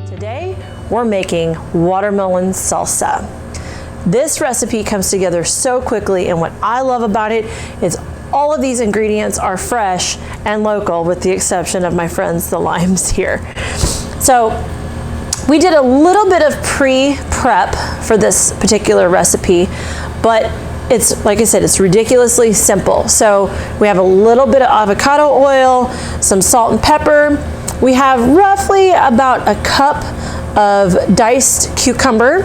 Today, we're making watermelon salsa. This recipe comes together so quickly, and what I love about it is all of these ingredients are fresh and local, with the exception of my friends, the limes here. So we did a little bit of pre-prep for this particular recipe, but it's, like I said, it's ridiculously simple. So we have a little bit of avocado oil, some salt and pepper. We have roughly about a cup of diced cucumber,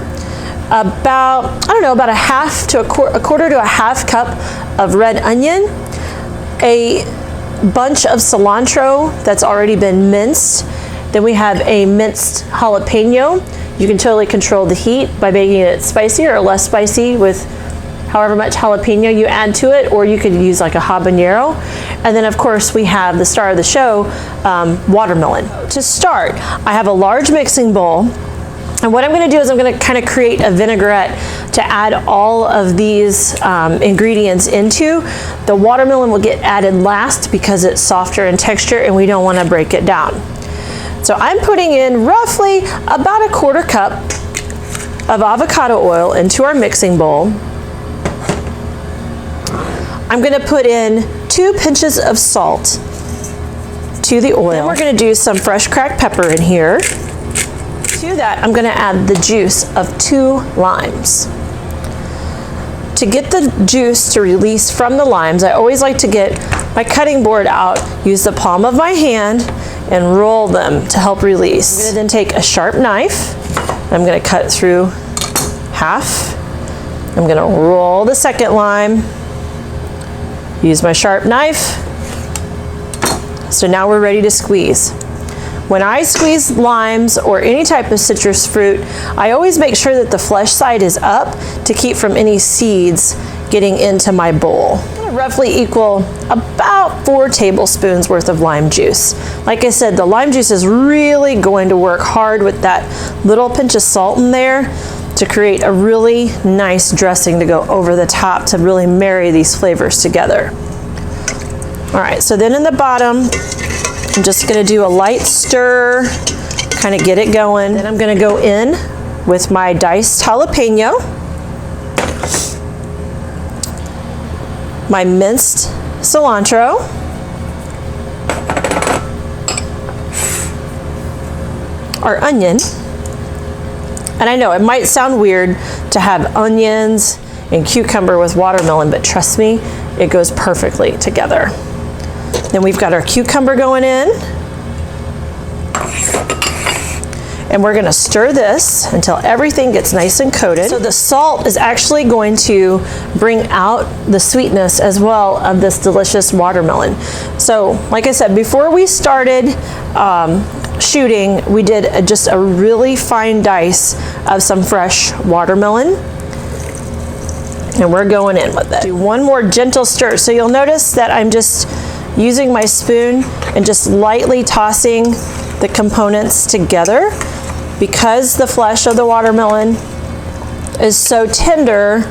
about, about a half to a quarter to a half cup of red onion, a bunch of cilantro that's already been minced. Then we have a minced jalapeno. You can totally control the heat by making it spicy or less spicy with however much jalapeno you add to it, or you could use like a habanero. And then of course we have the star of the show, watermelon. To start, I have a large mixing bowl, and what I'm gonna do is I'm gonna kind of create a vinaigrette to add all of these ingredients into. The watermelon will get added last because it's softer in texture and we don't wanna break it down. So I'm putting in roughly about a quarter cup of avocado oil into our mixing bowl. I'm gonna put in 2 pinches of salt to the oil. Then we're gonna do some fresh cracked pepper in here. To that, I'm gonna add the juice of 2 limes. To get the juice to release from the limes, I always like to get my cutting board out, use the palm of my hand, and roll them to help release. I'm gonna then take a sharp knife. I'm gonna cut through half. I'm gonna roll the second lime. Use my sharp knife. So now we're ready to squeeze. When I squeeze limes or any type of citrus fruit, I always make sure that the flesh side is up to keep from any seeds getting into my bowl. Roughly equal about 4 tablespoons worth of lime juice. Like I said, the lime juice is really going to work hard with that little pinch of salt in there to create a really nice dressing to go over the top to really marry these flavors together. All right, so then in the bottom, I'm just gonna do a light stir, kind of get it going. Then I'm gonna go in with my diced jalapeno, my minced cilantro, our onion. And I know it might sound weird to have onions and cucumber with watermelon, but trust me, it goes perfectly together. Then we've got our cucumber going in. And we're gonna stir this until everything gets nice and coated. So the salt is actually going to bring out the sweetness as well of this delicious watermelon. So like I said, before we started shooting, we did just a really fine dice of some fresh watermelon. And we're going in with it. Do one more gentle stir. So you'll notice that I'm just using my spoon and just lightly tossing the components together. Because the flesh of the watermelon is so tender,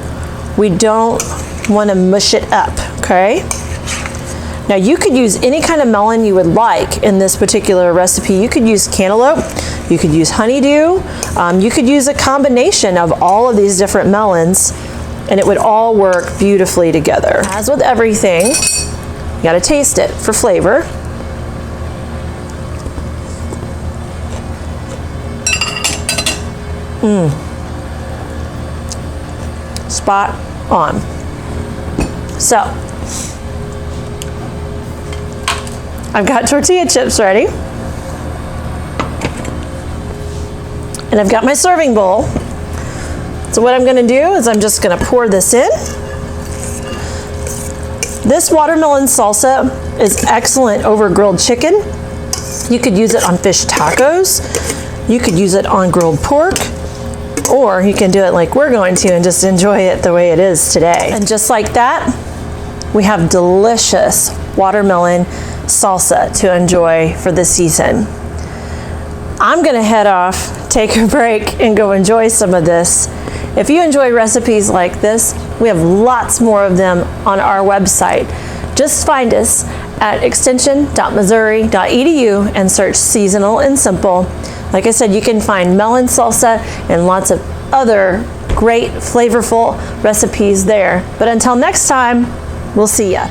we don't want to mush it up, okay? Now you could use any kind of melon you would like in this particular recipe. You could use cantaloupe, you could use honeydew, you could use a combination of all of these different melons, and it would all work beautifully together. As with everything, you gotta taste it for flavor. Spot on. So, I've got tortilla chips ready. And I've got my serving bowl. So what I'm gonna do is I'm just gonna pour this in. This watermelon salsa is excellent over grilled chicken. You could use it on fish tacos. You could use it on grilled pork. Or you can do it like we're going to and just enjoy it the way it is today. And just like that, we have delicious watermelon salsa to enjoy for the season. I'm gonna head off, take a break, and go enjoy some of this. If you enjoy recipes like this, we have lots more of them on our website. Just find us at extension.missouri.edu and search Seasonal and Simple. Like I said, you can find melon salsa and lots of other great flavorful recipes there. But until next time, we'll see ya.